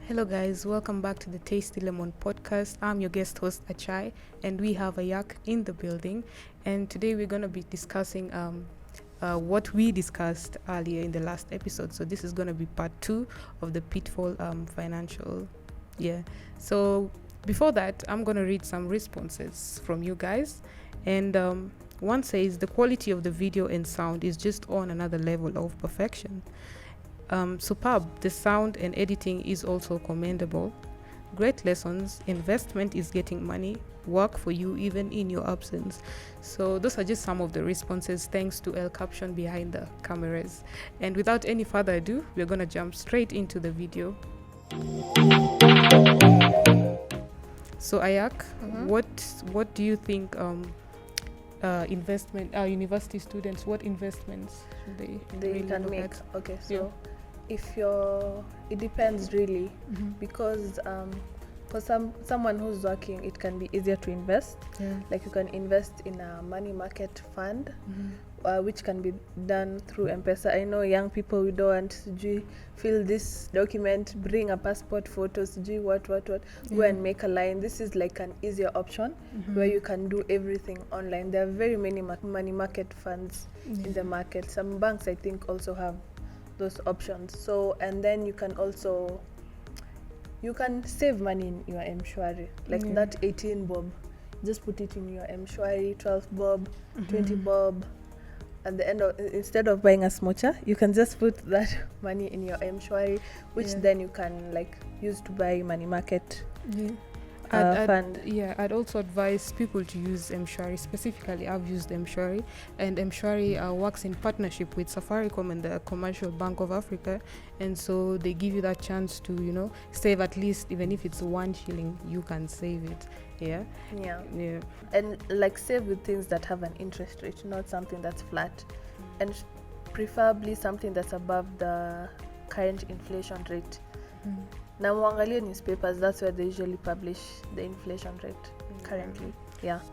Hello, guys. Welcome back to the Tasty Lemon podcast. I'm your guest host, Achai, and we have Ayak in the building. And today we're going to be discussing what we discussed earlier in the last episode. So this is going to be part 2 of the Pitfall financial. Yeah. So before that, I'm going to read some responses from you guys. And one says the quality of the video and sound is just on another level of perfection. Superb. The sound and editing is also commendable. Great lessons. Investment is getting money. Work for you even in your absence. So those are just some of the responses thanks to El Caption behind the cameras. And without any further ado, we're going to jump straight into the video. So Ayak, what do you think university students, what investments should they really can look make? at? Okay, so it depends really, because for someone who's working, it can be easier to invest. Like you can invest in a money market fund, which can be done through M-Pesa. I know young people, we don't want to fill this document, bring a passport photos, what go and make a line. This is like an easier option where you can do everything online. There are very many money market funds in the market. Some banks I think also have those options. So, and then you can save money in your M-Shwari, like that 18 bob, just put it in your M-Shwari, 12 bob, 20 bob. At the end of, instead of buying a smocha, you can just put that money in your M-Shwari, which then you can like use to buy money market fund. I'd also advise people to use M-Shwari. Specifically, I've used M-Shwari, and M-Shwari works in partnership with Safaricom and the Commercial Bank of Africa, and so they give you that chance to save at least, even if it's 1 shilling, you can save it. Yeah, and like save with things that have an interest rate, not something that's flat, and preferably something that's above the current inflation rate. Now, Wangalia newspapers, that's where they usually publish the inflation rate currently.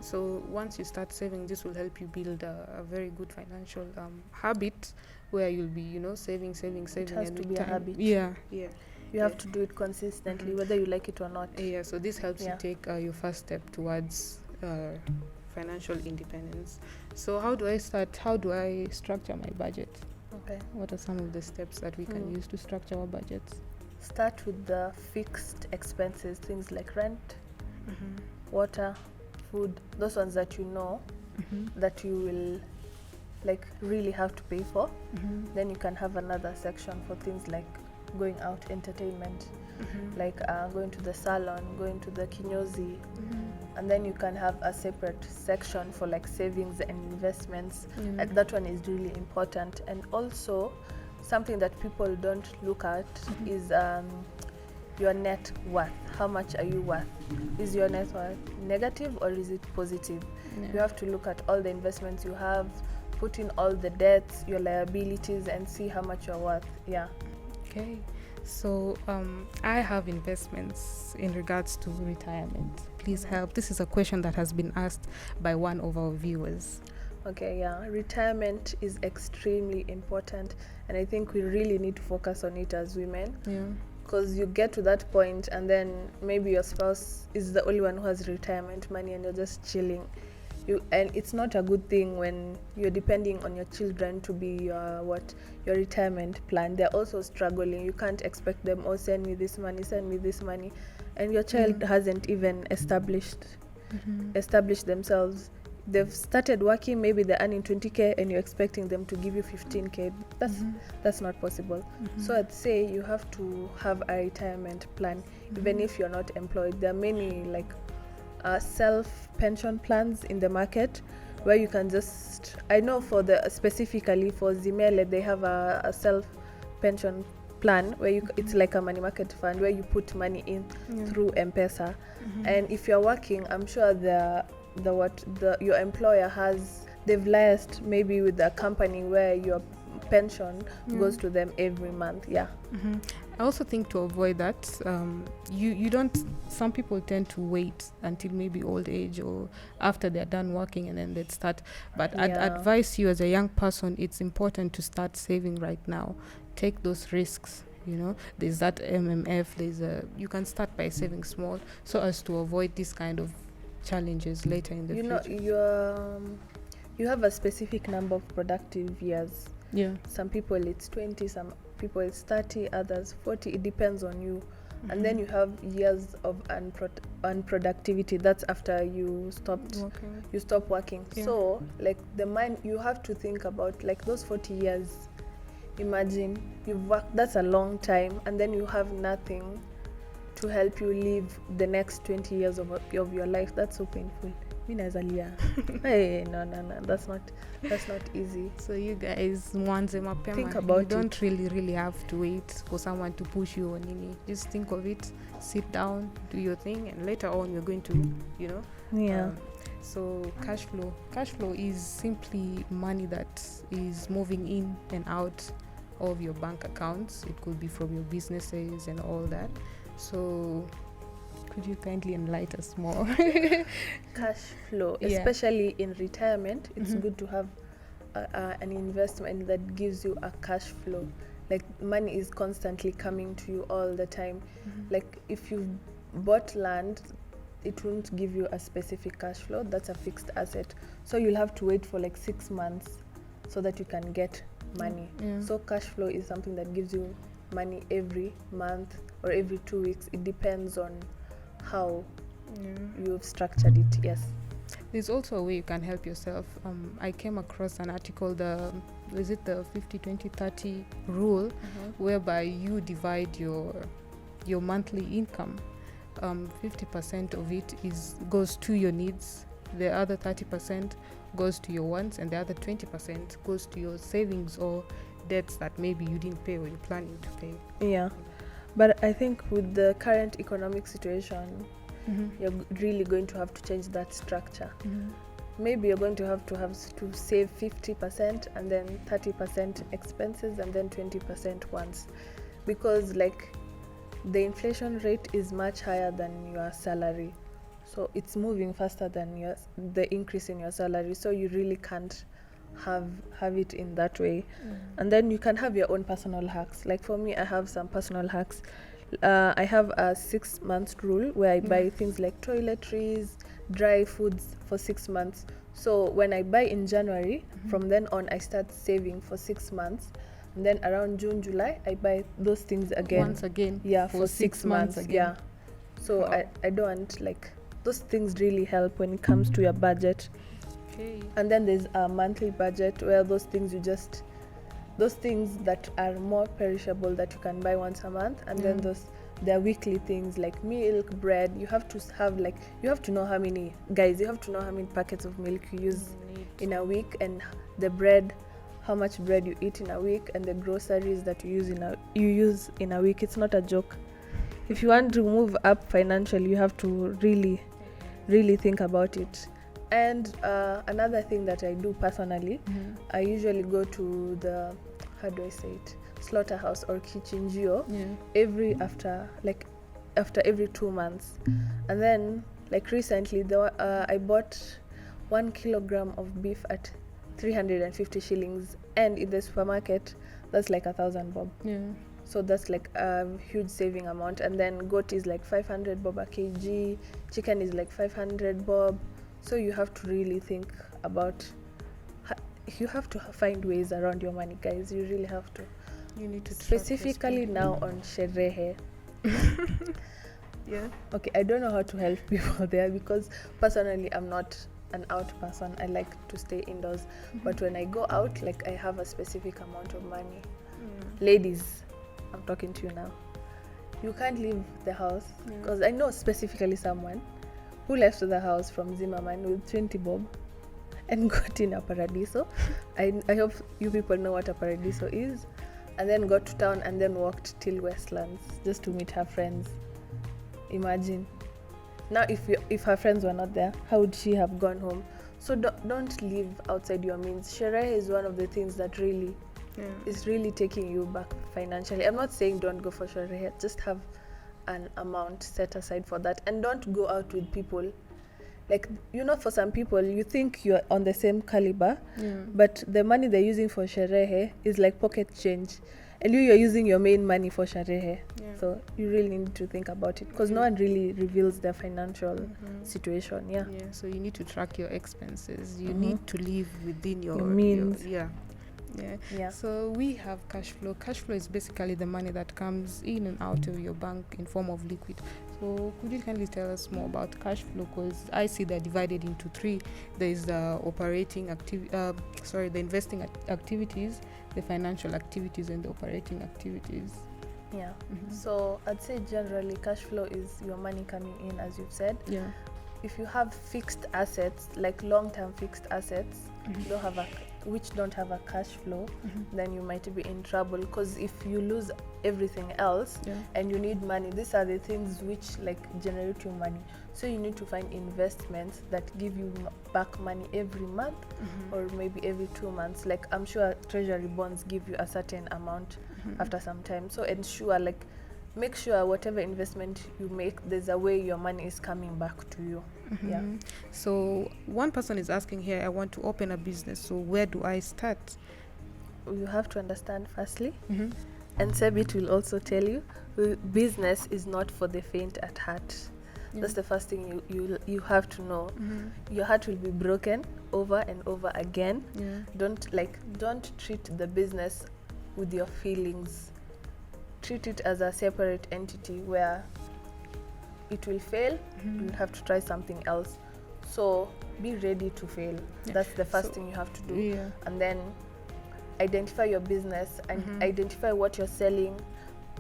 So once you start saving, this will help you build a very good financial habit where you'll be, saving. It has and to be a habit. You have to do it consistently, whether you like it or not. So this helps you take your first step towards financial independence. So how do I start? How do I structure my budget? Okay. What are some of the steps that we can use to structure our budgets? Start with the fixed expenses, things like rent, water, food, those ones that you know that you will like really have to pay for. Then you can have another section for things like going out, entertainment, like going to the salon, going to the kinyozi, and then you can have a separate section for like savings and investments. That one is really important. And also something that people don't look at is your net worth. How much are you worth? Is your net worth negative or is it positive? You have to look at all the investments you have, put in all the debts, your liabilities, and see how much you're worth. Okay, so I have investments in regards to retirement. Please help. This is a question that has been asked by one of our viewers. Okay, retirement is extremely important, and I think we really need to focus on it as women. Because you get to that point and then maybe your spouse is the only one who has retirement money and you're just chilling. And it's not a good thing when you're depending on your children to be your retirement plan. They're also struggling. You can't expect them, send me this money, and your child hasn't even established themselves. They've started working, maybe they're earning 20k and you're expecting them to give you 15k. That's not possible. So I'd say you have to have a retirement plan, even if you're not employed. There are many like self-pension plans in the market where you can just, I know specifically for Zimele, they have a self-pension plan where it's like a money market fund where you put money in through M-Pesa. And if you're working, I'm sure your employer they've liaised maybe with the company where your pension goes to them every month. I also think to avoid that, some people tend to wait until maybe old age or after they're done working and then they'd start. But I'd advise you as a young person, it's important to start saving right now. Take those risks there's that MMF, you can start by saving small so as to avoid this kind of challenges later in the future. You have a specific number of productive years. Yeah. Some people it's 20, some people it's 30, others 40. It depends on you. And then you have years of unproductivity. That's after you stop working. Yeah. So like the mind, you have to think about like those 40 years. Imagine you've worked, that's a long time, and then you have nothing to help you live the next 20 years of your life. That's so painful. Hey, no, that's not easy. So you guys, think about you don't really have to wait for someone to push you on any. Just think of it, sit down, do your thing, and later on you're going to so cash flow is simply money that is moving in and out of your bank accounts. It could be from your businesses and all that. So could you kindly enlighten us more? Cash flow, especially in retirement, it's good to have an investment that gives you a cash flow. Like money is constantly coming to you all the time. Like if you've bought land, it won't give you a specific cash flow. That's a fixed asset. So you'll have to wait for like 6 months so that you can get money. So cash flow is something that gives you money every month or every 2 weeks. It depends on how you've structured it. Yes, there's also a way you can help yourself. I came across an article, the 50-20-30 rule, whereby you divide your monthly income. 50% of it goes to your needs, the other 30% goes to your wants, and the other 20% goes to your savings or debts that maybe you didn't pay or you're planning to pay. But I think with the current economic situation, you're really going to have to change that structure. Maybe you're going to have to save 50% and then 30% expenses and then 20% wants, because like the inflation rate is much higher than your salary. So it's moving faster than the increase in your salary. So you really can't have it in that way. And then you can have your own personal hacks. Like for me, I have some personal hacks. I have a 6 months rule where I buy things like toiletries, dry foods for 6 months. So when I buy in January, from then on I start saving for 6 months, and then around June, July I buy those things again. Once again. For 6 months again. So I don't like those things really help when it comes to your budget. And then there's a monthly budget where those things that are more perishable that you can buy once a month, and then there are weekly things like milk, bread. You have to know how many packets of milk you use in a week, and the bread, how much bread you eat in a week, and the groceries that you use in a week. It's not a joke. If you want to move up financially, you have to really think about it. And another thing that I do personally, I usually go to the, slaughterhouse or kichinjio after every 2 months. And then like recently I bought 1 kilogram of beef at 350 shillings, and in the supermarket that's like 1,000 bob. So that's like a huge saving amount. And then goat is like 500 bob a kg, chicken is like 500 bob. So you have to really think about, you have to find ways around your money, guys. You really have to. You need to specifically now on sherehe. Okay, I don't know how to help people there, because personally I'm not an out person. I like to stay indoors. But when I go out, like I have a specific amount of money. Ladies, I'm talking to you now. You can't leave the house, because I know specifically someone who left the house from Zimmerman with 20 bob and got in a Paradiso. I hope you people know what a Paradiso is. And then got to town and then walked till Westlands just to meet her friends. Imagine. Now if her friends were not there, how would she have gone home? So don't live outside your means. Sherehe is one of the things that really is really taking you back financially. I'm not saying don't go for sherehe, just have an amount set aside for that, and don't go out with people. Like, for some people you think you're on the same caliber, but the money they're using for sherehe is like pocket change, and you're using your main money for sharehe. Yeah. So you really need to think about it, because no one really reveals their financial situation. Yeah. Yeah, so you need to track your expenses. You need to live within your means. yeah. Yeah. So we have cash flow. Cash flow is basically the money that comes in and out of your bank in form of liquid. So could you kindly tell us more about cash flow? Because I see they're divided into three. There is the operating the investing activities, the financial activities, and the operating activities. Yeah. So I'd say generally cash flow is your money coming in, as you've said. Yeah. If you have fixed assets, like long-term fixed assets, which don't have a cash flow, then you might be in trouble, because if you lose everything else and you need money, these are the things which like generate you money. So you need to find investments that give you back money every month or maybe every 2 months. Like I'm sure treasury bonds give you a certain amount after some time. So make sure whatever investment you make, there's a way your money is coming back to you. Yeah. So one person is asking here, I want to open a business, so where do I start? You have to understand firstly, and Sebit will also tell you, business is not for the faint at heart. That's the first thing you have to know. Your heart will be broken over and over again. Don't treat the business with your feelings. Treat it as a separate entity where it will fail, you'll have to try something else. So be ready to fail. That's the first thing you have to do. And then identify your business and identify what you're selling.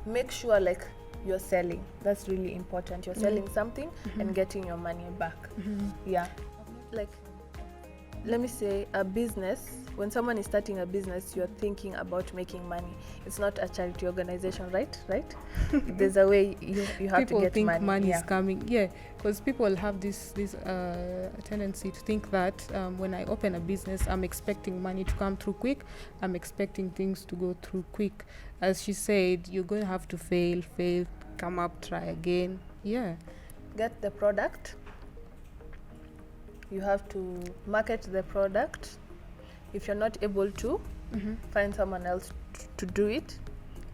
Make sure like you're selling. That's really important. You're selling something and getting your money back. Yeah. Like, let me say, a business, when someone is starting a business, you're thinking about making money. It's not a charity organization, right? There's a way you have to get money. People think money is coming. Because people have this tendency to think that when I open a business, I'm expecting money to come through quick. I'm expecting things to go through quick. As she said, you're going to have to fail, come up, try again. Yeah. Get the product. You have to market the product. If you're not able to, find someone else to do it.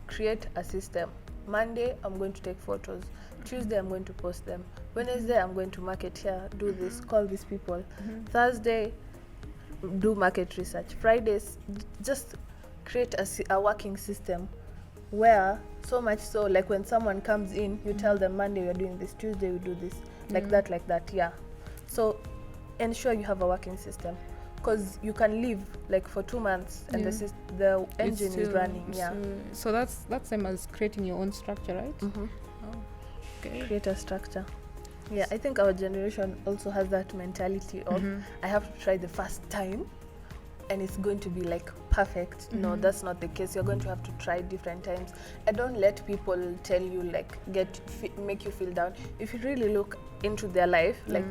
Create a system. Monday, I'm going to take photos. Tuesday, I'm going to post them. Wednesday, I'm going to market here, do this, call these people. Thursday, do market research. Fridays, just create a working system where, so much so, like when someone comes in, you tell them Monday we're doing this, Tuesday we do this, like that, yeah. So ensure you have a working system, because you can live like for 2 months and the engine is running. So that's same as creating your own structure, right? Okay. Create a structure. Yeah, I think our generation also has that mentality of I have to try the first time and it's going to be like perfect. No, that's not the case. You're going to have to try different times. And don't let people tell you like make you feel down. If you really look into their life, like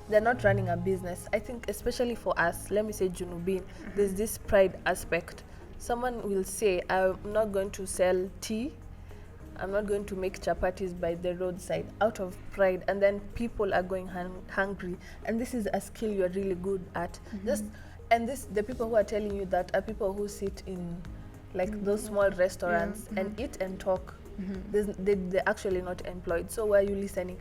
they're not running a business. I think especially for us, let me say Junubin, there's this pride aspect. Someone will say, I'm not going to sell tea, I'm not going to make chapatis by the roadside, out of pride, and then people are going hungry, and this is a skill you're really good at. The people who are telling you that are people who sit in like those small restaurants and eat and talk. They're actually not employed. So why are you listening?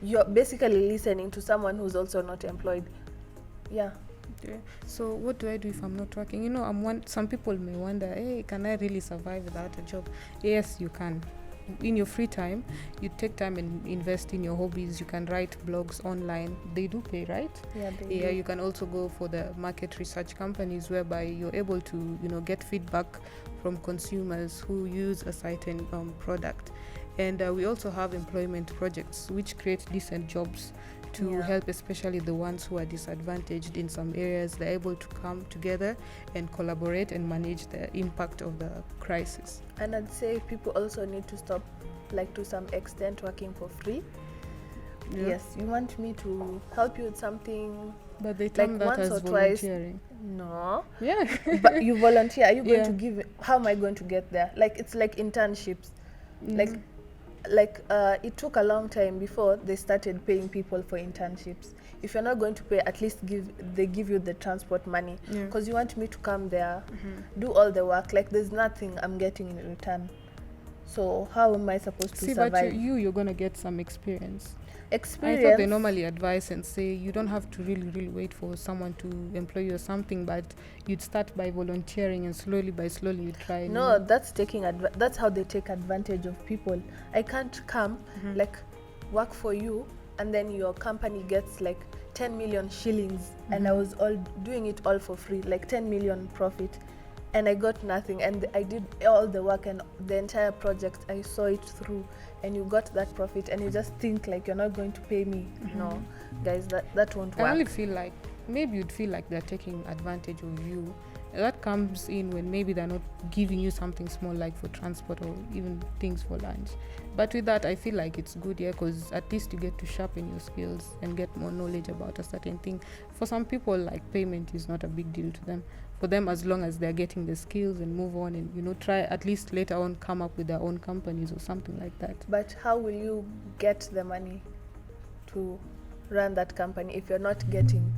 You're basically listening to someone who's also not employed. Yeah. Okay. So what do I do if I'm not working? You know, some people may wonder, hey, can I really survive without a job? Yes, you can. In your free time, you take time and invest in your hobbies. You can write blogs online. They do pay, right? Yeah, they do. You can also go for the market research companies whereby you're able to, get feedback from consumers who use a certain product. And we also have employment projects which create decent jobs to help especially the ones who are disadvantaged in some areas. They're able to come together and collaborate and manage the impact of the crisis. And I'd say people also need to stop, like to some extent, working for free. Yeah. Yes, you want me to help you with something, but they term like that as once or volunteering. Twice. No. Yeah. But you volunteer. Are you going to give? How am I going to get there? Like it's like internships. Like it took a long time before they started paying people for internships. if you're not going to pay, at least they give you the transport money, Yeah. because you want me to come there, do all the work, like there's nothing I'm getting in return. So how am I supposed to survive? But you're gonna get some experience. I Experience. thought they normally advise and say you don't have to really wait for someone to employ you or something, but you'd start by volunteering and slowly you try. No, that's that's how they take advantage of people. I can't come like work for you and then your company gets like 10 million shillings and I was all doing it all for free, like 10 million profit, and I got nothing, and I did all the work and the entire project, I saw it through, and you got that profit and you just think like you're not going to pay me. No, guys, that won't work. I only feel like maybe you'd feel like they're taking advantage of you. That comes in when maybe they're not giving you something small like for transport or even things for lunch. But with that, I feel like it's good, because at least you get to sharpen your skills and get more knowledge about a certain thing. For some people, like, payment is not a big deal to them. For them, as long as they're getting the skills and move on and, try at least later on come up with their own companies or something like that. But how will you get the money to run that company if you're not getting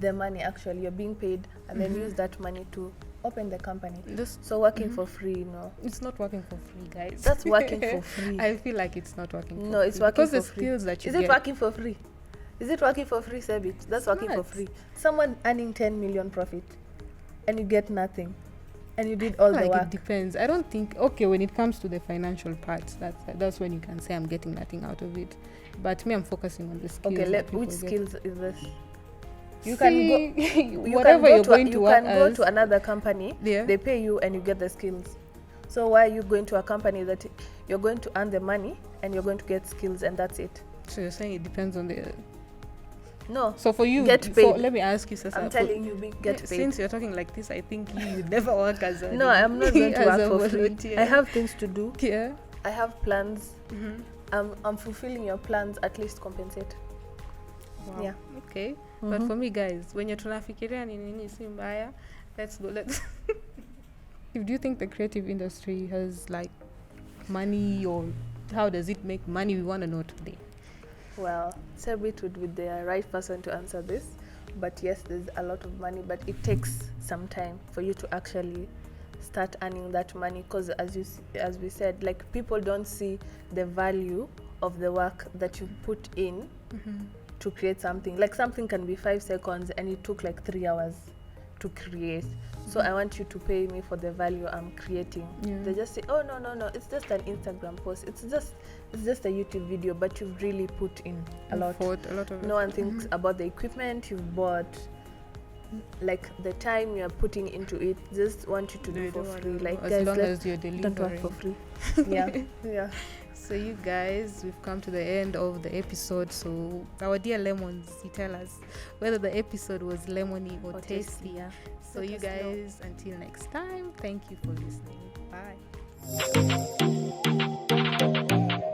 the money? Actually, you're being paid and then use that money to open the company. So working for free, it's not working for free, guys. That's working for free. I feel like it's not working for free. No, it's working because for the free. skills that you Is it working for free? Is it working for free, Sebit? That's working for free. Someone earning 10 million profit and you get nothing and you did all the work. It depends. I don't think, okay, when it comes to the financial parts, that's when you can say I'm getting nothing out of it. But me, I'm focusing on the skills. Okay, which skills is this? You can go whatever you're going to work as. You can go to another company, yeah. They pay you and you get the skills. So why are you going to a company that you're going to earn the money and you're going to get skills and that's it? So you're saying it depends on the... No. So for you, get paid. Let me ask you, Sasa. I'm telling you, get paid. Since you're talking like this, I think you would never work as a... No, I'm not going to work for free. Volunteer. I have things to do. Yeah. I have plans. I'm fulfilling your plans, at least compensate. Wow. Yeah. Okay. But for me, guys, when you're tunafikiria nini si mbaya, let's go. Do you think the creative industry has like money, or how does it make money? We want to know today. Well, Sebit would be the right person to answer this. But yes, there's a lot of money, but it takes some time for you to actually start earning that money, because as we said, like, people don't see the value of the work that you put in to create something. Like, something can be 5 seconds and it took like 3 hours to create. So I want you to pay me for the value I'm creating. They just say, oh no, it's just an Instagram post, it's just a YouTube video, but you've really put in a lot of no one thinks about the equipment you've bought, like the time you're putting into it. Just want you to do for free. Like, as guys, long as you're delivering. Don't work for free. Yeah. So you guys, we've come to the end of the episode. So our dear lemons, you tell us whether the episode was lemony or tasty. Yeah. So you guys, until next time, thank you for listening. Bye.